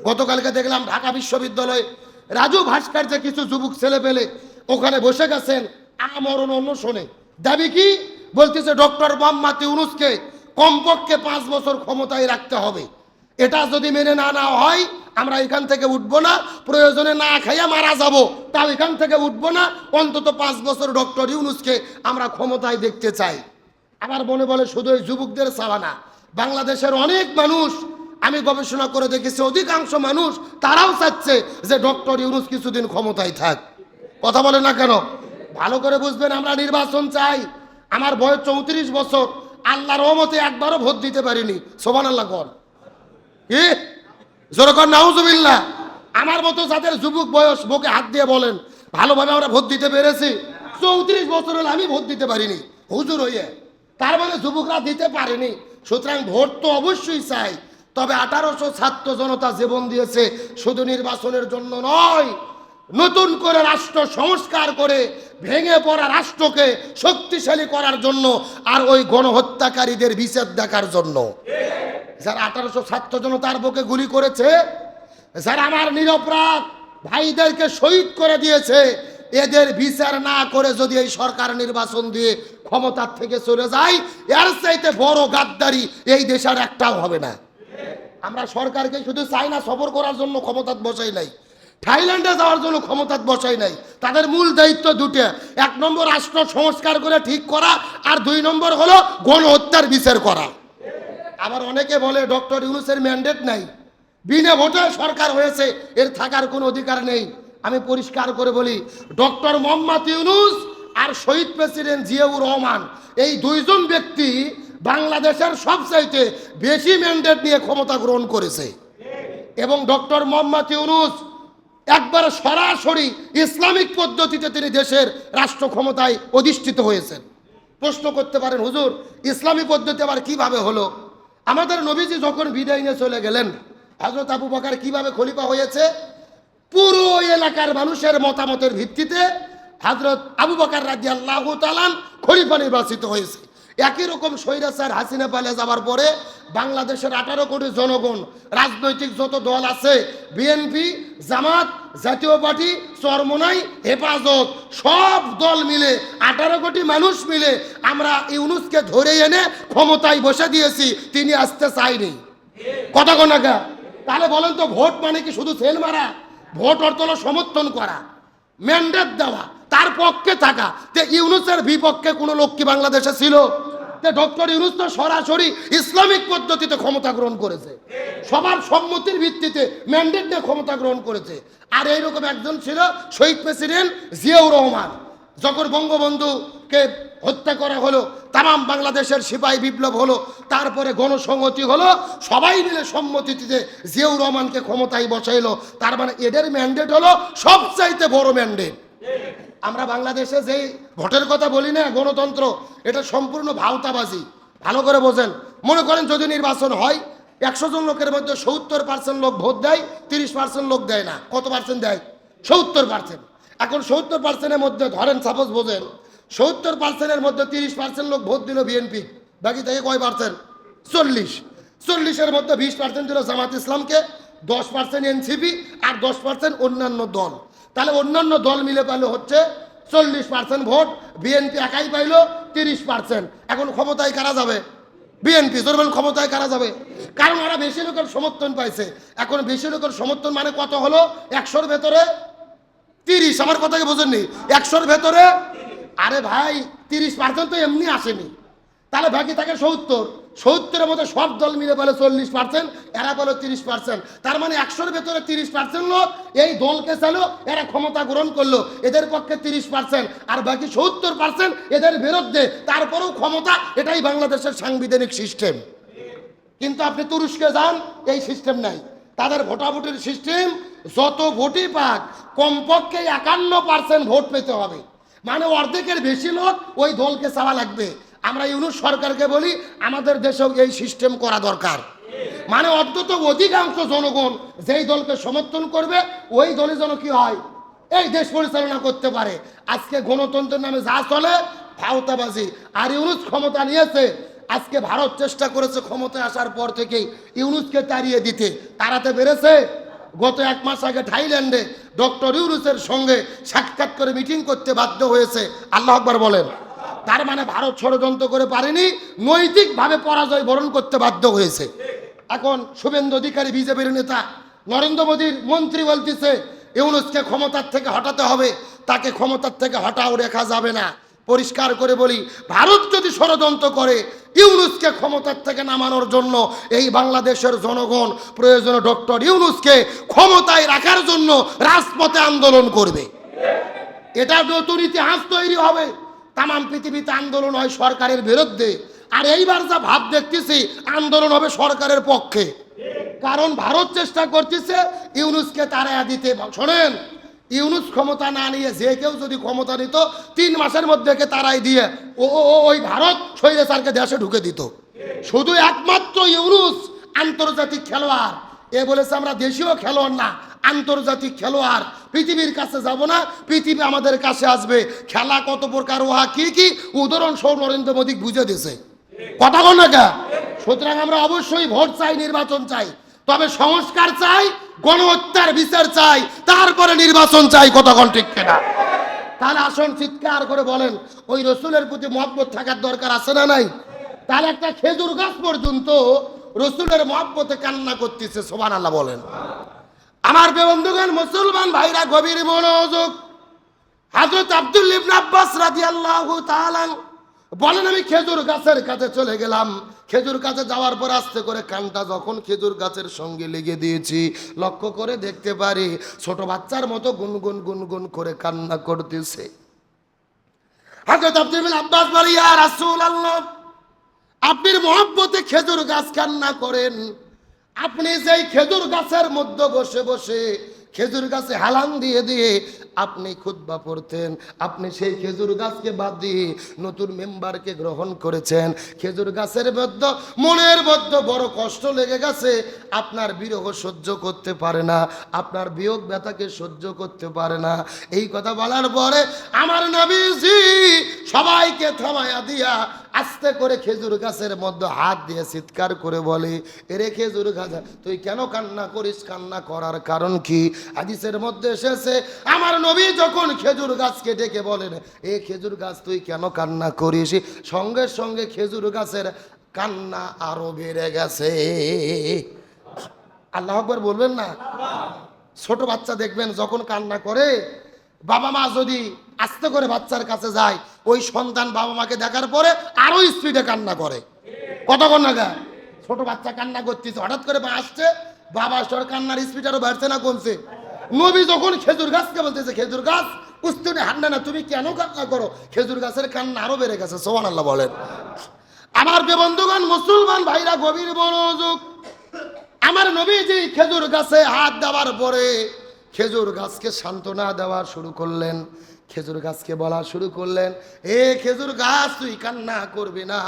গতকালকে দেখলাম ঢাকা বিশ্ববিদ্যালয়ে রাজু ভাস্কর্যে কিছু যুবক ছেলে পেলে ওখানে বসে গেছেন আমরণ অন্বেষণে। দাবি কি? বলতেছে ডক্টর মোহাম্মদ ইউনূসকে কমপক্ষে 5 বছর ক্ষমতায় রাখতে হবে। এটা যদি মেনে না নেওয়া হয় আমরা এখান থেকে উঠবো না, প্রয়োজনে না খাইয়া মারা যাব, তাও এখান থেকে উঠবো না। অন্তত 5 বছর ডক্টর ইউনূসকে আমরা ক্ষমতায় দেখতে চাই। আমার মনে বলে শুধু এই যুবকদের চাওয়া না, বাংলাদেশের অনেক মানুষ, আমি গবেষণা করে দেখেছি অধিকাংশ মানুষ তারাও চাচ্ছে যে ডক্টর ইউনূস কিছুদিন ক্ষমতায় থাক। কথা বলে না কেন? ভালো করে বুঝবেন, আমরা নির্বাচন চাই। আমার বয়স 34 বছর, আল্লাহর রহমতে একবারও ভোট দিতে পারিনি। সুবহানাল্লাহ কর কি জোরে কর নাউজুবিল্লাহ। আমার মতো যাদের যুবক বয়স বুকে হাত দিয়ে বলেন ভালোভাবে আমরা ভোট দিতে পেরেছি। 34 বছর হলে আমি ভোট দিতে পারিনি হুজুর হইয়ে, তার মানে যুবকরা দিতে পারেনি। সুতরাং ভোট তো অবশ্যই চাই, তবে 1800 ছাত্র জনতা জীবন দিয়েছে শুধু নির্বাচনের জন্য নয়, নতুন করে রাষ্ট্র সংস্কার করে ভেঙে পড়া রাষ্ট্রকে শক্তিশালী করার জন্য, আর ওই গণহত্যাকারীদের বিচার দেখার জন্য। যারা 1800 ছাত্র জনতার বুকে গুলি করেছে, যারা আমার নিরপরাধ ভাইদেরকে শহীদ করে দিয়েছে, এদের বিচার না করে যদি এই সরকার নির্বাচন দিয়ে ক্ষমতার থেকে চলে যায়, এর চাইতে বড় গাদ্দারি এই দেশের একটাও হবে না। আমরা সরকারকে শুধু চাইনা সফর করার জন্য ক্ষমতাত বসাই নাই, থাইল্যান্ডে যাওয়ার জন্য ক্ষমতাত বসাই নাই। তাদের মূল দায়িত্ব দুটো, 1 নম্বর রাষ্ট্র সংস্কার করে ঠিক করা, আর 2 নম্বর হলো গণহত্যার বিচার করা। আবার অনেকে বলে ডক্টর ইউনূসের ম্যান্ডেট নাই, বিনা ভোটে সরকার হয়েছে, এর থাকার কোনো অধিকার নেই। আমি পরিষ্কার করে বলি, ডক্টর মোহাম্মদ ইউনূস আর শহীদ প্রেসিডেন্ট জিয়াউর রহমান, এই 2 জন ব্যক্তি বাংলাদেশের সবচাইতে বেশি ম্যান্ডেট নিয়ে ক্ষমতা গ্রহণ করেছে। এবং ডক্টর মোহাম্মদ ইউনূস একবার সরাসরি ইসলামিক পদ্ধতিতে তিনি দেশের রাষ্ট্র ক্ষমতায় অধিষ্ঠিত হয়েছেন। প্রশ্ন করতে পারেন হুজুর ইসলামী পদ্ধতি আবার কিভাবে হলো? আমাদের নবীজি যখন বিদায় নিয়ে চলে গেলেন, হযরত আবু বকর কিভাবে খলিফা হয়েছে? পুরো এলাকার মানুষের মতামতের ভিত্তিতে হযরত আবু বকর রাদিয়াল্লাহু তাআলা খলিফা নির্বাচিত হয়েছে। একই রকম স্বৈরাচার হাসিনা পালিয়ে যাওয়ার পরে বাংলাদেশের 18 কোটি জনগণ, রাজনৈতিক যত দল আছে, বিএনপি, জামাত, জাতীয় পার্টি, চরমোনাই, হেফাজত, সব দল মিলে 18 কোটি মানুষ মিলে আমরা ইউনূসকে ধরে এনে ক্ষমতায় বসে দিয়েছি। তিনি আসতে চাইনি। কথা কোনাকা? তাহলে বলেন তো ভোট মানে কি শুধু সেল মারা? ভোট অর্থ হলো সমর্থন করা, ম্যান্ডেট দেওয়া, তার পক্ষে থাকা। যে ইউনূসের বিপক্ষে কোনো লোক কি বাংলাদেশে ছিল? ডক্টর ইউনূস তো সরাসরি ইসলামিক পদ্ধতিতে ক্ষমতা গ্রহণ করেছে, সবার সম্মতির ভিত্তিতে ম্যান্ডেট নিয়ে ক্ষমতা গ্রহণ করেছে। আর এইরকম একজন ছিল শহীদ প্রেসিডেন্ট জিয়াউর রহমান। যখন বঙ্গবন্ধুকে হত্যা করা হলো, তাম বাংলাদেশের সিপাহী বিপ্লব হলো, তারপরে গণসংহতি হলো, সবাই মিলে সম্মতিতে জিয়াউর রহমানকে ক্ষমতায় বসাইলো। তার মানে এদের ম্যান্ডেট হলো সবচাইতে বড় ম্যান্ডেট। আমরা বাংলাদেশে যেই ভোটের কথা বলি না, গণতন্ত্র, এটা সম্পূর্ণ ভাওতাবাজি। ভালো করে বোঝেন। মনে করেন যদি নির্বাচন হয়, 100 জন লোকের মধ্যে 70% লোক ভোট দেয়, 30% লোক দেয় না। কত পার্সেন্ট দেয়? 70%। এখন 70%-এর মধ্যে ধরেন, সাপোজ বোঝেন, 70%-এর মধ্যে 30% লোক ভোট দিল বিএনপি, বাকি থেকে কয় পার্সেন্ট? 40। 40-এর মধ্যে 20% দিল জামাত ইসলামকে, 10% এনসিপি, আর 10% অন্যান্য দল। তাহলে অন্যান্য দল মিলে পাইলো হচ্ছে 40% ভোট, বিএনপি একাই পাইলো 30%। এখন ক্ষমতায় কারা যাবে? বিএনপি। জোরবেন ক্ষমতায় কারা যাবে? কারণ ওরা বেশি লোকের সমর্থন পাইছে। এখন বেশি লোকের সমর্থন মানে কত হলো? 100-র ভেতরে 30। আমার কথাকে বোঝেননি? 100-র ভেতরে, আরে ভাই 30% তো এমনি আসেনি। তাহলে বাকি থাকে 70। 70-এর মধ্যে সব দল মিলে পেলো 40%, এরা পেলো 30%। তার মানে 100-র ভেতরে 30% লোক এই দলকে চালো, এরা ক্ষমতা গ্রহণ করলো, এদের পক্ষে 30%, আর বাকি 70% এদের বিরুদ্ধে। তারপরেও ক্ষমতা, এটাই বাংলাদেশের সাংবিধানিক সিস্টেম। কিন্তু আপনি তুরস্কে যান, এই সিস্টেম নাই। তাদের ভোটাভুটির সিস্টেম, যত ভোটই পাক কমপক্ষে 51% ভোট পেতে হবে, মানে অর্ধেকের বেশি লোক ওই দলকে চাওয়া লাগবে। আমরা ইউনূস সরকারকে বলি আমাদের দেশেও এই সিস্টেম করা দরকার, মানে অন্তত অধিকাংশ জনগণ যেই দলকে সমর্থন করবে ওই দলে যেন কি হয়, এই দেশ পরিচালনা করতে পারে। আজকে গণতন্ত্রের নামে যা চলে ভাওতাবাজি। আর ইউনূস ক্ষমতা নিয়েছে, আজকে ভারত চেষ্টা করেছে ক্ষমতায় আসার পর থেকেই ইউনূসকে তাড়িয়ে দিতে, তাড়াতে পেরেছে? গত 1 মাস আগে থাইল্যান্ডে ডক্টর ইউনূসের সঙ্গে সাক্ষাৎ করে মিটিং করতে বাধ্য হয়েছে। আল্লাহ আকবার বলেন। তার মানে ভারত ষড়যন্ত্র করে পারেনি, নৈতিকভাবে পরাজয় বরণ করতে বাধ্য হয়েছে। এখন শুভেন্দু অধিকারী বিজেপির নেতা, নরেন্দ্র মোদীর মন্ত্রী বলতেছে ইউনূসকে ক্ষমতার থেকে হটাতে হবে, তাকে ক্ষমতার থেকে হটাও রেখা যাবে না। পরিষ্কার করে বলি, ভারত যদি ষড়যন্ত্র করে ইউনূসকে ক্ষমতার থেকে নামানোর জন্য, এই বাংলাদেশের জনগণ প্রয়োজনে ডক্টর ইউনূসকে ক্ষমতায় রাখার জন্য রাজপথে আন্দোলন করবে। এটা নতুন ইতিহাস তৈরি হবে। তাম পৃথিবীতে আন্দোলন হয় সরকারের বিরুদ্ধে, আর এইবার যা ভাব দেখতেছি আন্দোলন হবে সরকারের পক্ষে। কারণ ভারত চেষ্টা করতেছে ইউনূসকে তাড়াইয়া দিতে। শোনেন, ইউনূস ক্ষমতা না নিয়ে যে কেউ যদি ক্ষমতা নিত 3 মাসের মধ্যে তারাই দিয়ে ওই ভারত স্বৈরাচারকে দেশে ঢুকে দিত। শুধু একমাত্র ইউনূস আন্তর্জাতিক খেলোয়াড়। এ বলেছে আমরা দেশীয় খেলোয়াড় না, আন্তর্জাতিক খেলোয়াড়। পৃথিবীর কাছে যাব না, পৃথিবী আমাদের কাছে আসবে। খেলা কত প্রকার, ওহা কি কি উদাহরণ সহ নরেন্দ্র মোদী বুঝে দিয়েছে। কথা বল না কে? সুতরাং আমরা অবশ্যই ভোট চাই, নির্বাচন চাই, তবে সংস্কার চাই, গণহত্যার বিচার চাই, তারপরে নির্বাচন চাই। কতক্ষণ ঠিক কিনা? তাহলে আসুন চিৎকার করে বলেন, ওই রসুলের প্রতি মহব্বত থাকার দরকার আছে না নাই? তাহলে একটা খেজুর গাছ পর্যন্ত রসুলের মহব্বতে কান্না করতেছে। সুবহানাল্লাহ বলেন। আমার বন্ধুগণ, মুসলমান ভাইরা গভীর মনোযোগ। হযরত আব্দুল্লাহ ইবনে আব্বাস রাদিয়াল্লাহু তাআলা বলেন, আমি খেজুর গাছের কাছে চলে গেলাম। খেজুর গাছে যাওয়ার পর আস্তে করে কানটা যখন খেজুর গাছের সঙ্গে লেগে দিয়েছি, লক্ষ্য করে দেখতে পারি ছোট বাচ্চার মতো গুনগুন গুনগুন করে কান্না করতেছে। হযরত আব্দুল্লাহ ইবনে আব্বাস বলে, ইয়া রাসূলুল্লাহ, আপনি মহব্বতে খেজুর গাছ কান্না করেন, আপনি যেই খেজুর গাছের মধ্যে বসে বসে খেজুর গাছে হালান দিয়ে দিয়ে আপনি খুতবা পড়তেন, আপনি সেই খেজুর গাছকে বাদ দিয়ে নতুন মেম্বারকে গ্রহণ করেছেন। খেজুর গাছের মধ্যে মনের মধ্যে বড় কষ্ট লেগে গেছে, আপনার বিরহ সহ্য করতে পারে না, আপনার বিয়োগ ব্যথাকে সহ্য করতে পারে না। এই কথা বলার পরে আমার নবীজি সবাইকে থামায়া দিয়া আস্তে করে খেজুর গাছের মধ্যে হাত দিয়ে চিৎকার করে বলে, এরে খেজুর গাছ, তুই কেন কান্না করিস? কান্না করার কারণ কি? হাদিসের মধ্যে এসেছে, আমার নবী যখন খেজুর গাছকে ডেকে বলেন, এ খেজুর গাছ তুই কেন কান্না করিস, সঙ্গে সঙ্গে খেজুর গাছের কান্না আরো বেড়ে গেছে। আল্লাহু আকবার বলবেন না? ছোট বাচ্চা দেখবেন যখন কান্না করে, বাবা মা যদি আস্তে করে বাচ্চার কাছে যায়, ওই সন্তান বাবা মাকে দেখার পরে আরো স্পিডে কান্না করে। কতক্ষণ না গা? ছোট বাচ্চা কান্না করতেছে, হঠাৎ করে আসছে, বাবা সর কান্নার স্পিড আরো বাড়ছে না কমছে? নবী যখন খেজুর গাছকে বলতেছে, খেজুর গাছ উস্তুনে হান্না না, তুমি কেন কান্না করো? খেজুর গাছের কান্না আরো বেড়ে গেছে। সুবহানাল্লাহ বলেন। আমার বন্ধুগণ, মুসলমান ভাইরা গভীর মনোযোগ। আমার নবীজি খেজুর গাছে হাত দেওয়ার পরে খেজুর গাছকে সান্ত্বনা দেওয়া শুরু করলেন, খেজুর গাছকে বলা শুরু করলেন, এ খেজুর গাছ তুই কান্না করবি না,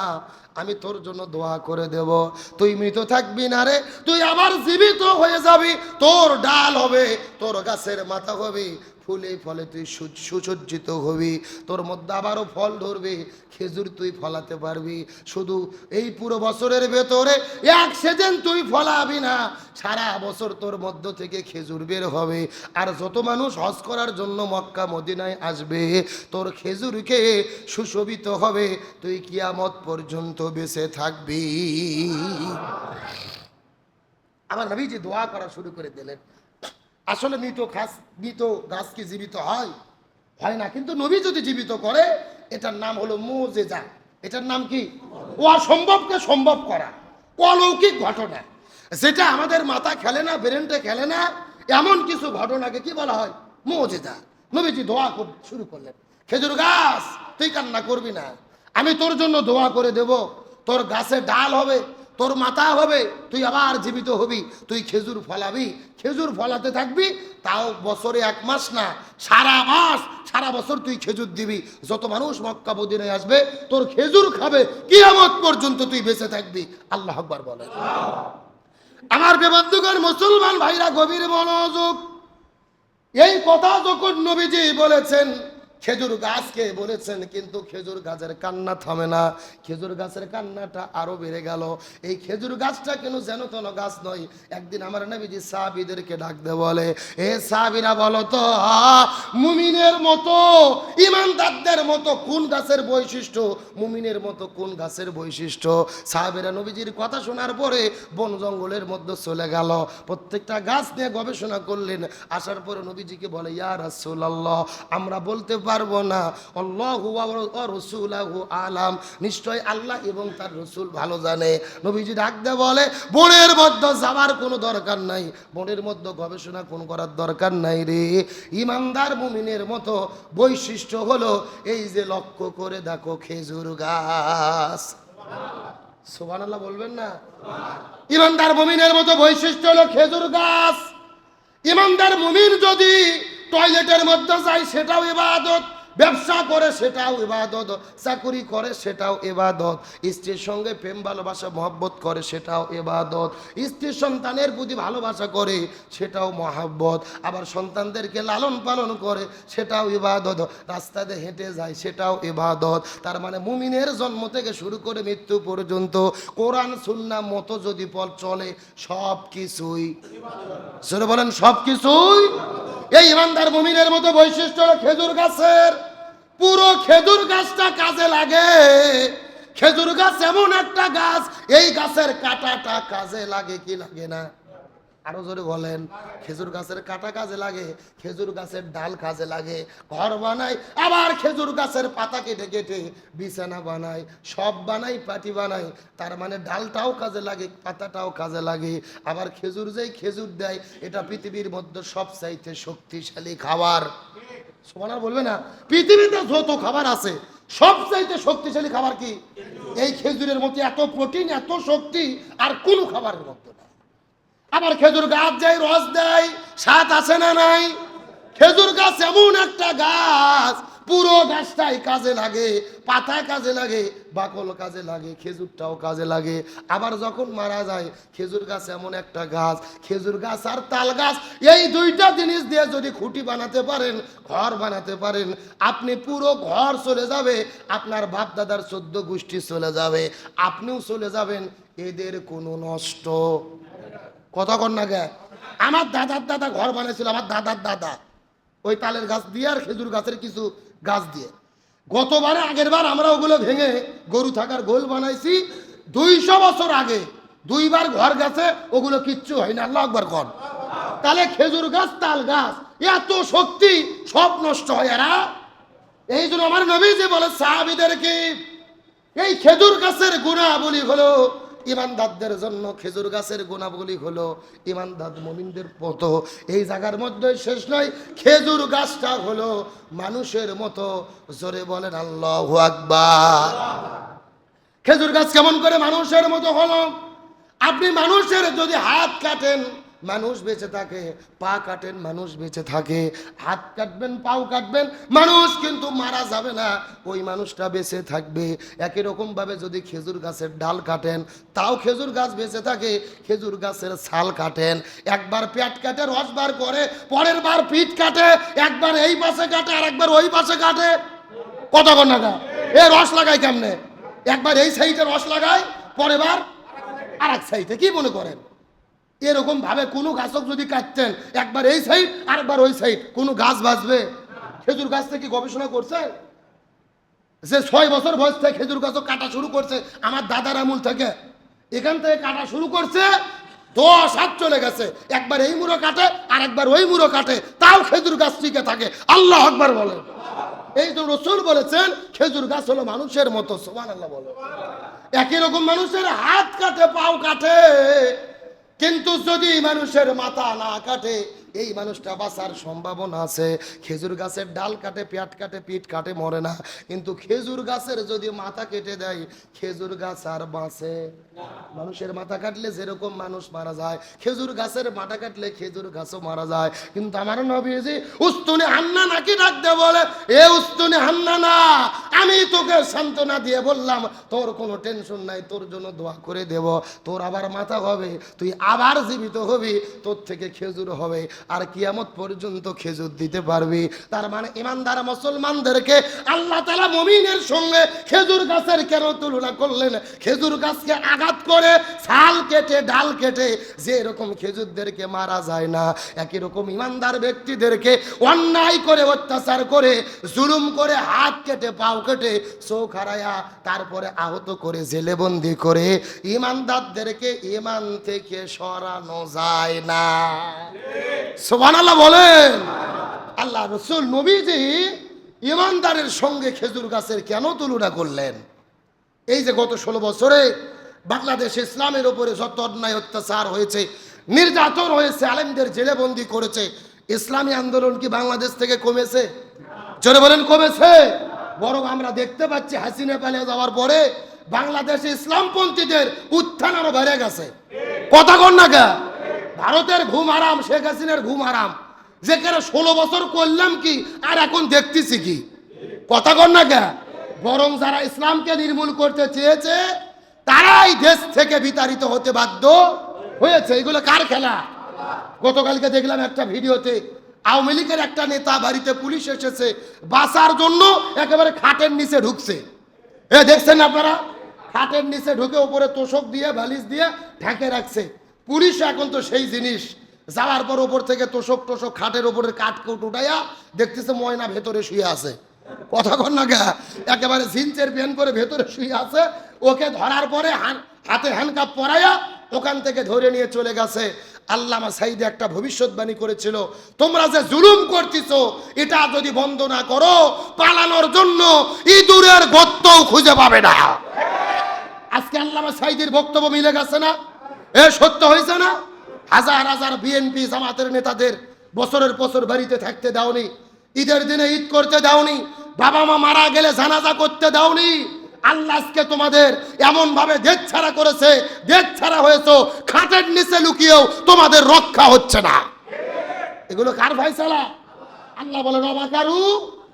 আমি তোর জন্য দোয়া করে দেব। তুই মৃত থাকবি না রে, তুই আবার জীবিত হয়ে যাবি, তোর ডাল হবে, তোর গাছের মাথা হবে, ফুলে ফলে তুই সুসজ্জিত হবি, তোর মধ্যে আবারও ফল ধরবে, খেজুর তুই ফলাতে পারবি। শুধু এই পুরো বছরের ভেতরে এক সিজন তুই ফলাবি না, সারা বছর তোর মধ্য থেকে খেজুর বের হবে। আর যত মানুষ হজ করার জন্য মক্কা মদিনায় আসবে, তোর খেজুরকে সুশোভিত হবে, তুই কিয়ামত পর্যন্ত বেঁচে থাকবি। আমার নবীজি দোয়া করা শুরু করে দিলেন। আসলে মৃত গাছ কি জীবিত হয়? হয় না, কিন্তু নবী যদি জীবিত করে, এটার নাম হলো মুজিজা। এটার নাম কি? অসম্ভবকে সম্ভব করা, অলৌকিক ঘটনা, যেটা আমাদের মাথা খেলে না, ব্রেনটা খেলে না, এমন কিছু ঘটনাকে কি বলা হয়? মুজিজা। নবীজি দোয়া শুরু করলেন, খেজুর গাছ তুই কান্না করবি না, আমি তোর জন্য দোয়া করে দেব, তোর গাছে ডাল হবে, তোর মাথা হবে, তুই আবার জীবিত হবি, তুই খেজুর ফলাবি, খেজুর ফলাতে থাকবি, তাও বছরে 1 মাস না, সারা মাস, সারা বছর তুই খেজুর দিবি। যত মানুষ মক্কা মদিনায় আসবে তোর খেজুর খাবে, কিয়ামত পর্যন্ত তুই বেঁচে থাকবি। আল্লাহু আকবার বলেন। আমার বন্ধুগণ, মুসলমান ভাইরা গভীর মনোযোগ। এই কথা যখন নবীজি বলেছেন, খেজুর গাছকে বলেছেন, কিন্তু খেজুর গাছের কান্না থামে না, খেজুর গাছের কান্নাটা আরো বেড়ে গেল। এই খেজুর গাছটা কেন যেন তেন গাছ নয়। একদিন আমার নবীজি সাহাবীদেরকে ডাক দিয়ে বলে, এ সাহাবীরা বলো তো, মুমিনের মতো ইমানদারদের মতো কোন গাছের বৈশিষ্ট্য, মুমিনের মতো কোন গাছের বৈশিষ্ট্য? সাহাবীরা নবীজির কথা শোনার পরে বন জঙ্গলের মধ্যে চলে গেল, প্রত্যেকটা গাছ নিয়ে গবেষণা করলেন। আসার পরে নবীজিকে বলে, ইয়া রাসূলুল্লাহ, আমরা বলতে পারবো না, আল্লাহু ওয়া রাসূলুহু আলাম, নিশ্চয় আল্লাহ এবং তার রাসূল ভালো জানে। নবীজি ডাক দিয়ে বলে, বনের মধ্যে যাওয়ার কোনো দরকার নাই, বনের মধ্যে গবেষণা কোন করার দরকার নাই রে। ইমানদার মুমিনের মতো বৈশিষ্ট্য হলো এই যে লক্ষ্য করে দেখো খেজুর গাছ। সুবহানাল্লাহ বলবেন না? ইমানদার মুমিনের মতো বৈশিষ্ট্য হলো খেজুর গাছ। ইমানদার মুমিন যদি টয়লেটের মধ্যে যায় সেটাও ইবাদত, ব্যবসা করে সেটাও ইবাদত, চাকরি করে সেটাও ইবাদত, স্ত্রীর সঙ্গে প্রেম ভালোবাসা মহব্বত করে সেটাও ইবাদত, স্ত্রীর সন্তানের প্রতি ভালোবাসা করে সেটাও মহব্বত, আবার সন্তানদেরকে লালন পালন করে সেটাও ইবাদত, রাস্তাতে হেঁটে যায় সেটাও ইবাদত। তার মানে মুমিনের জন্ম থেকে শুরু করে মৃত্যু পর্যন্ত কোরআন সুন্নাহ মতো যদি পথ চলে সব কিছুই, সেটা বলেন সব কিছুই। এই ইমানদার মুমিনের মতো বৈশিষ্ট্য হলো খেজুর গাছের। পুরো খেজুর গাছটা কাজে লাগে। খেজুর গাছ এমন একটা গাছ, এই গাছের কাঁটাটা কাজে লাগে কি লাগে না? আরো জোরে বলেন। খেজুর গাছের কাঁটা কাজে লাগে, খেজুর গাছের ডাল কাজে লাগে, ঘর বানায়, আবার খেজুর গাছের পাতা কেটে কেটে বিছানা বানায়, সব বানাই, পাটি বানায়। তার মানে ডালটাও কাজে লাগে, পাতাটাও কাজে লাগে। আবার খেজুর যেই খেজুর দেয়, এটা পৃথিবীর মধ্যে সবচাইতে শক্তিশালী খাবার। সুবহানাল্লাহ বলবে না? পৃথিবীতে যত খাবার আছে সবচাইতে শক্তিশালী খাবার কি? এই খেজুরের মধ্যে এত প্রোটিন, এত শক্তি আর কোনো খাবারের মধ্যে না। আবার খেজুর গাছ যাই রস দেয়, স্বাদ আছে না নাই? খেজুর গাছ এমন একটা গাছ, পুরো গাছটাই কাজে লাগে, পাতা কাজে লাগে, বাকল কাজে লাগে, খেজুরটাও কাজে লাগে। আবার যখন মারা যায়, খেজুর গাছ এমন একটা গাছ, খেজুর গাছ আর তাল গাছ, এই দুইটা জিনিস দিয়ে যদি খুঁটি বানাতে পারেন, ঘর বানাতে পারেন, আপনি পুরো ঘর চলে যাবে, আপনার বাপ দাদার 14 গোষ্ঠী চলে যাবে, আপনিও চলে যাবেন, এদের কোনো নষ্ট কতক্ষণ না গে। আমার দাদার দাদা ঘর বানিয়েছিল, আমার দাদার দাদা ওই তালের গাছ দিয়ে আর খেজুর গাছের কিছু গাছ দিয়ে। গতবারে আগের বার আমরা ওগুলো ভেঙে গরু থাকার গোল বানাইছি। 200 বছর আগে 2 বার ঘর গেছে, ওগুলো কিচ্ছু হয় না। আল্লাহু আকবার কর। তাহলে খেজুর গাছ, তাল গাছ এত শক্তি, সব নষ্ট হয় এরা। এই জন্য আমার নবী যে বলে সাহাবীদেরকে, এই খেজুর গাছের গুণাবলী হলো ইমানদারদের জন্য, খেজুর গাছের গুণাবলী হলো ইমানদার মুমিনদের মতো। এই জায়গার মধ্যে শেষ নয়, খেজুর গাছটা হলো মানুষের মতো। জোরে বলেন আল্লাহু আকবার। খেজুর গাছ কেমন করে মানুষের মতো হলো? আপনি মানুষের যদি হাত কাটেন, মানুষ বেঁচে থাকে, পা কাটেন, মানুষ বেঁচে থাকে, হাত কাটবেন, পাও কাটবেন, মানুষ কিন্তু মারা যাবে না, ওই মানুষটা বেঁচে থাকবে। একই রকম ভাবে যদি খেজুর গাছের ডাল কাটেন, তাও খেজুর গাছ বেঁচে থাকে। খেজুর গাছের ছাল কাটেন, একবার পেট কাটে রস বার করে, পরের বার পিঠ কাটে, একবার এই পাশে কাটে আর একবার ওই পাশে কাটে। কতক্ষণ লাগা এ রস লাগায় কেমনে? একবার এই সাইডে রস লাগায়, পরের বার আর এক সাইডে। কি মনে করেন এরকম ভাবে কোনো গাছক যদি কাটতেন, একবার এই সাইড আর একবার ওই সাইড, কোনো গাছ বাঁচবে? খেজুর গাছ থেকে গবেষণা করছে যে 6 বছর বয়স থেকে খেজুর গাছও কাটা শুরু করছে, আমার দাদার আমল থেকে, এখান থেকে কাটা শুরু করছে, 10 হাত চলে গেছে, একবার এই মুড়ো কাটে আর একবার ওই মুড়ো কাটে, তাও খেজুর গাছ টিকে থাকে। আল্লাহু আকবার বলেন। এই তো রাসূল বলেছেন খেজুর গাছ হলো মানুষের মতো। সুবহানাল্লাহ বলে। একই রকম মানুষের হাত কাটে, পাও কাটে, কিন্তু যদি মানুষের মাথা না কাটে, এই মানুষটা বাঁচার সম্ভাবনা আছে। খেজুর গাছের ডাল কাটে, পেট কাটে, পিঠ কাটে, মরে না। কিন্তু খেজুর গাছের যদি মাথা কেটে দেয়, খেজুর গাছ আর বাঁচে। মানুষের মাথা কাটলে যেরকম মানুষ মারা যায়, খেজুর গাছের মাথা কাটলে খেজুর গাছও মারা যায়। কিন্তু আমার নবীজি উস্তুনে হান্না নাকি ডাকতে বলে, এ উস্তুনে হান্না না, আমি তোকে সান্ত্বনা দিয়ে বললাম তোর কোনো টেনশন নাই, তোর জন্য দোয়া করে দেব, তোর আবার মাথা হবে, তুই আবার জীবিত হবি, তোর থেকে খেজুর হবে। আর কিয়ামত পর্যন্ত খেজুর দিতে পারবি। তার মানে ইমানদার মুসলমানদেরকে আল্লাহ তাআলা মুমিনের সঙ্গে খেজুর গাছের কেন তুলনা করলেন? খেজুর গাছকে আঘাত করে ছাল কেটে ডাল কেটে যে এরকম খেজুরদেরকে মারা যায় না, একই রকম ইমানদার ব্যক্তিদেরকে অন্যায় করে অত্যাচার করে জুলুম করে হাত কেটে পাও কেটে চোখ হারায়া তারপরে আহত করে জেলে বন্দি করে ইমানদারদেরকে ইমান থেকে সরানো যায় না। সুবহানাল্লাহ বলেন। আল্লাহ রাসূল নবীজি ইমানদারের সঙ্গে খেজুর গাছের কেন তুলনা করলেন? এই যে গত 16 বছরে বাংলাদেশ ইসলামের উপরে যত অন্যায় অত্যাচার হয়েছে, নির্যাতন হয়েছে, আলেমদের জেলে বন্দি করেছে, ইসলামী আন্দোলন কি বাংলাদেশ থেকে কমেছে? জোরে বলেন কমেছে? বরং আমরা দেখতে পাচ্ছি হাসিনা পালিয়ে যাওয়ার পরে বাংলাদেশে ইসলামপন্থীদের উত্থান আরো বেড়ে গেছে। কথা কন না কে? ভারতের ঘুম হারাম, শেখ হাসিনার ঘুম হারাম, যেখানে 16 বছর করলাম কি আর এখন দেখতেছি কি? কথা কন না কে? বরং যারা ইসলামকে নির্মূল করতে চেয়েছে তারাই দেশ থেকে বিতাড়িত হতে বাধ্য হয়েছে। এগুলো কার খেলা? গতকালকে দেখলাম একটা ভিডিওতে আওয়ামী লীগের একটা নেতা বাড়িতে পুলিশ এসেছে, বাঁচার জন্য একেবারে খাটের নিচে ঢুকছে। দেখছেন আপনারা? খাটের নিচে ঢুকে উপরে তোষক দিয়ে বালিশ দিয়ে ঢেকে রাখছে। পুলিশ এখন তো সেই জিনিস, যাওয়ার পর উপর থেকে তোষক টোষক খাটের উপরে কাঠকুট উঠাইয়া দেখতেছে ময়না ভেতরে শুয়ে আছে। কথা কন না কে? একেবারে জিন্সের প্যান্ট পরে ভেতরে শুয়ে আছে। ওকে ধরার পরে হাতে হ্যান্ডকাপ পরাইয়া ওখান থেকে ধরে নিয়ে চলে গেছে। আল্লামা সাঈদী একটা ভবিষ্যৎবাণী করেছিল, তোমরা যে জুলুম করতেছো এটা যদি বন্ধ না করো পালানোর জন্য ইঁদুরের গর্তও খুঁজে পাবে না। আজকে আল্লামা সাঈদীর বক্তব্য মিলে গেছে না? সত্য হয়েছে না? হাজার হাজার বিএনপি জামাতের নেতাদের বছরের বছর বাড়িতে থাকতে দাওনি, ঈদের দিনে ঈদ করতে দাওনি, বাবা মা মারা গেলে জানাজা করতে দাওনি। আল্লাহ আজকে তোমাদের এমন ভাবে দেশ ছাড়া করেছে, দেশ ছাড়া হয়েছে, খাটের নিচে লুকিয়েও তোমাদের রক্ষা হচ্ছে না। এগুলো কার ফয়সালা? আল্লাহ বলেন অমাকারু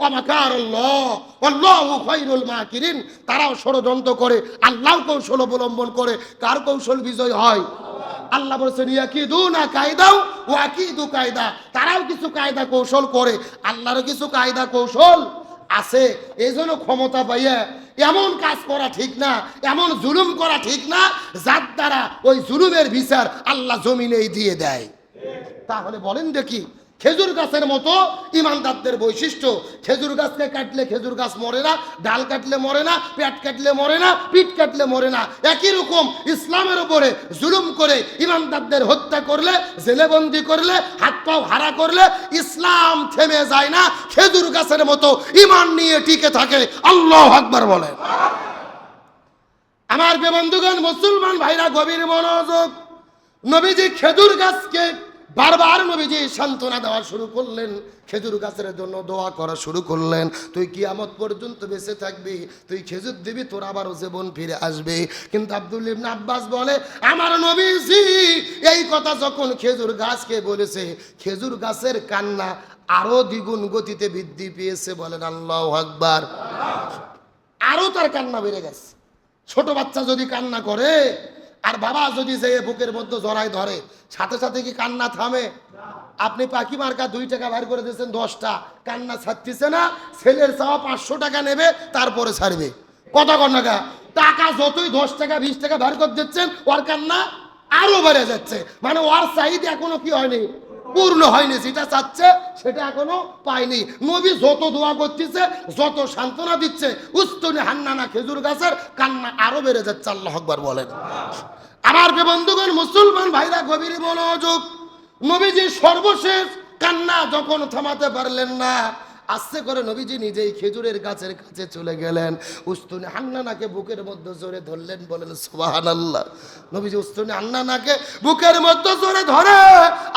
অমাকারাল্লাহ আল্লাহু খায়রুল মাকিরিন। তারাও ষড়যন্ত্র করে, আল্লাহ কৌশল অবলম্বন করে। কার কৌশল বিজয় হয়? আল্লাহ বলেছেন ইয়াকিদুনা কায়দাও ওয়া আকিদু কায়দা। তারাও কিছু কায়দা কৌশল করে, আল্লাহরও কিছু কায়দা কৌশল আছে। এই জন্য ক্ষমতা পাইয়া এমন কাজ করা ঠিক না, এমন জুলুম করা ঠিক না যার দ্বারা ওই জুলুমের বিচার আল্লাহ জমিনেই দিয়ে দেয়। তাহলে বলেন দেখি, খেজুর গাছের মতো ইমানদারদের বৈশিষ্ট্য। খেজুর গাছকে কাটলে খেজুর গাছ মরে না, ডাল কাটলে মরে না, পেট কাটলে মরে না, পিঠ কাটলে মরে না। একই রকম ইসলামের উপরে জুলুম করে ইমানদারদের হত্যা করলে, জেলেবন্দি করলে, হাত পাও হারা করলে ইসলাম থেমে যায় না, খেজুর গাছের মতো ইমান নিয়ে টিকে থাকে। আল্লাহু আকবার বলেন। আমার বন্ধুগণ, মুসলমান ভাইরা গভীর মনোযোগ। নবীজি খেজুর গাছকে বারবার নবীজি সান্ত্বনা দেওয়া শুরু করলেন, খেজুর গাছের জন্য দোয়া করা শুরু করলেন। তুই কিয়ামত পর্যন্ত বেঁচে থাকবি, তুই খেজুর দিবি, তোর আবারও জীবন ফিরে আসবে। কিন্তু আব্দুল্লাহ ইবনে আব্বাস বলে, আমার নবীজি এই কথা যখন খেজুর গাছকে বলেছে, খেজুর গাছের কান্না আরো দ্বিগুণ গতিতে বৃদ্ধি পেয়েছে। বলেন আল্লাহু আকবার। আরো তার কান্না বেড়ে গেছে। ছোট বাচ্চা যদি কান্না করে আর বাবা যদি যে বুকের মধ্যে জড়ায় ধরে, সাথে সাথে কি কান্না থামে? আপনি পাখি মার্কা 2 টাকা বের করে দিয়েছেন 10টা, কান্না ছাড়তেছে না। ছেলের চাওয়া 500 টাকা নেবে, তারপরে ছাড়বে। কথা কন না? টাকা যতই 10 টাকা 20 টাকা বের করে দিচ্ছেন, ওর কান্না আরো বেড়ে যাচ্ছে। মানে ওর চাহিদা এখনো কি হয়নি? পূর্ণ হয়নি। যেটা চাচ্ছে সেটা এখনো পায়নি। নবী যত দোয়া করতেছে, যত সান্ত্বনা দিচ্ছে, উস্তুনে হান্নানা খেজুর গাছের কান্না আরো বেড়ে যাচ্ছে। আল্লাহু আকবার বলেন। আমার বন্ধুগণ, মুসলমান ভাইরা গভীর মনোযোগ। নবীজি সর্বশেষ কান্না যখন থামাতে পারলেন না, আস্তে করে নবীজি নিজেই খেজুরের গাছের কাছে চলে গেলেন। উস্তুনে হান্নানাকে বুকের মধ্যে জোরে ধরলেন। বলেন সুবহানাল্লাহ। নবীজি উস্তুনে হান্নানাকে বুকের মধ্যে জোরে ধরে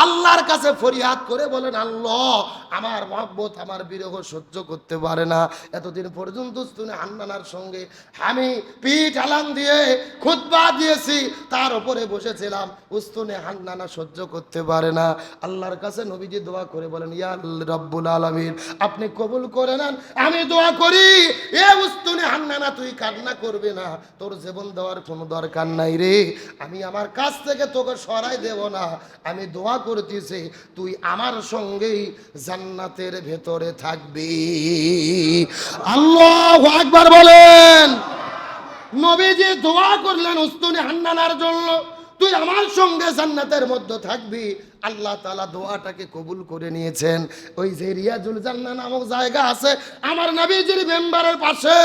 আল্লাহর কাছে ফরিয়াদ করে বলেন, আল্লাহ আমার মহব্বত, আমার বিরহ সহ্য করতে পারে না। এতদিন পর্যন্ত উস্তুনে হান্নানার সঙ্গে আমি পিঠ আলান দিয়ে খুতবা দিয়েছি, তার উপরে বসেছিলাম, উস্তুনে হান্নানা সহ্য করতে পারে না। আল্লাহর কাছে নবীজি দোয়া করে বলেন, ইয়া রব্বুল আলামিন, আপনি আপনি কবুল করে নেন। আমি দোয়া করি এ উস্তুনে হান্নানা তুই কান্না করবে না, তোর জীবন দেওয়ার কোনো দরকার নাই রে, আমি আমার কাছ থেকে তোকে সরাই দেব না। আমি দোয়া করতেছি তুই আমার সঙ্গেই জান্নাতের ভেতরে থাকবি। আল্লাহু আকবার বলেন। নবীজি দোয়া করলেন উস্তুনে হান্নানার জন্য, তুই আমার সঙ্গে জান্নাতের মধ্যে থাকবি। আল্লাহ তাআলা দোয়াটাকে কবুল করে নিয়েছেন। ওই যে রিয়াজুল জান্নাহ নামক জায়গা আছে আমার নবীজির মেম্বারের পাশে,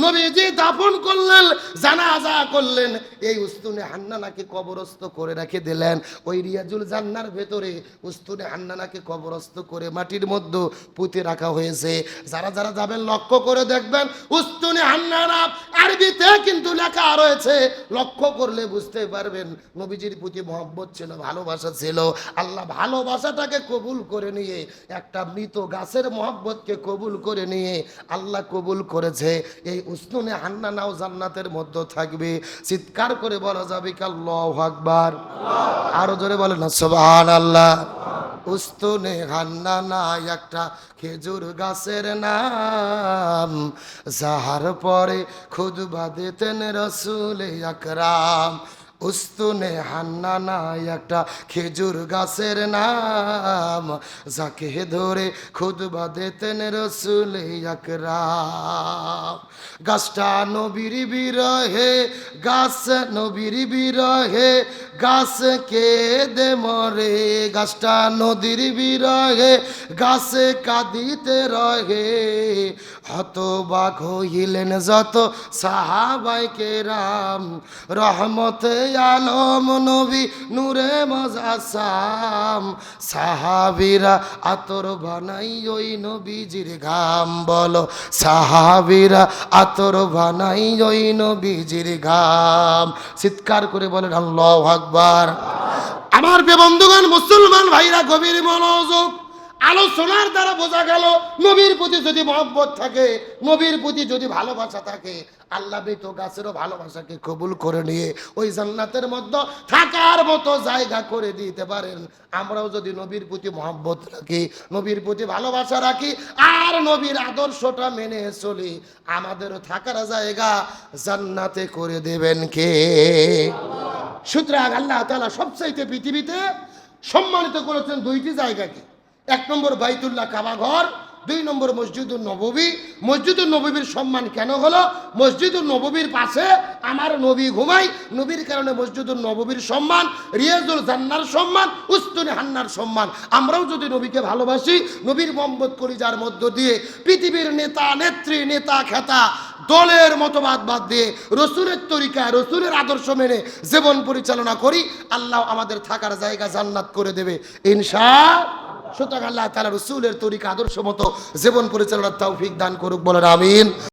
নবীজি দাফন করলেন, জানাজা করলেন, এই উস্তুনে হান্নানাকে কবরস্থ করে রেখে দিলেন। ওই রিয়াজুল জান্নাহর ভেতরে উস্তুনে হান্নানাকে কবরস্থ করে মাটির মধ্যে পুঁতে রাখা হয়েছে। যারা যারা যাবেন লক্ষ্য করে দেখবেন উস্তুনে হান্নানা আরবিতে কিন্তু লেখা রয়েছে, লক্ষ্য করলে বুঝতে পারবেন নবীজির প্রতি মহব্বত ছিল, ভালোবাসা ছিল। আল্লাহ ভালোবাসাটাকে কবুল করে নিয়ে একটা মৃত গাছের মহব্বতকে কবুল করে নিয়ে আল্লাহ কবুল করেছে। এই উস্তুনে হান্নানাও জান্নাতের মধ্যে থাকবে। চিৎকার করে বলা যাবে কি আল্লাহু আকবার, আরো জোরে বলেন না সুবহানাল্লাহ। উস্তুনে হান্নানা একটা খেজুর গাছের নাম, যাহার পরে খুতবা দিতেন রাসূল আকরাম। উস্তুনে হান্নানা একটা খেজুর গাছের নাম, যাকে ধরে খুতবা দিতেন রাসূল আকরাম। গাছটা নবীর বিরহে, গাছ নবীর বিরহে, গাছ কেঁদে মরে, গাছটা নদীর বিরহে, গাছে কাঁদিতে রহে। হতবাক হইলেন যত সাহাবায়ে কেরাম, রহমতে আলম নবী নূরে মুজাসসাম। সাহাবীরা আতর বানাই ওই নবীজির ঘাম, বলো সাহাবীরা আতর বানাই ওই নবীজির ঘাম। চিৎকার করে বলেন আল্লাহু আকবার। আমার প্রিয় বন্ধুগণ, মুসলমান ভাইরা গভীর মনোযোগ। আলোচনার দ্বারা বোঝা গেল নবীর প্রতি যদি মহব্বত থাকে, নবীর প্রতি যদি ভালোবাসা থাকে, আল্লাহ মৃত গাছেরও ভালোবাসাকে কবুল করে নিয়ে ওই জান্নাতের মধ্যে থাকার মতো জায়গা করে দিতে পারেন। আমরাও যদি নবীর প্রতি মহব্বত রাখি, নবীর প্রতি ভালোবাসা রাখি, আর নবীর আদর্শটা মেনে চলি, আমাদেরও থাকার জায়গা জান্নাতে করে দেবেন কে? সুতরাং আল্লাহ তাআলা সবচাইতে পৃথিবীতে সম্মানিত করেছেন দুইটি জায়গাকে। এক নম্বর বাইতুল্লাহ কাবা ঘর, দুই নম্বর মসজিদুল নববী। মসজিদুল নববীর সম্মান কেন হলো? মসজিদুল নববীর পাশে আমার নবী ঘুমাই, নবীর কারণে মসজিদুল নববীর সম্মান, রিয়াজুল জান্নার সম্মান, উস্তুনে হান্নার সম্মান। আমরাও যদি নবীকে ভালোবাসি, নবীর মহব্বত করি, যার মধ্য দিয়ে পৃথিবীর নেতা নেত্রী, নেতা খেতা দলের মতবাদ বাদ দিয়ে রসুলের তরিকা, রসুলের আদর্শ মেনে জীবন পরিচালনা করি, আল্লাহ আমাদের থাকার জায়গা জান্নাত করে দেবে ইনশাআল্লাহ। সুতরাং আল্লাহ তাআলা রসুলের তরিকা আদর্শ মতো জীবন পরিচালনার তৌফিক দান করুক, বলেন আমিন।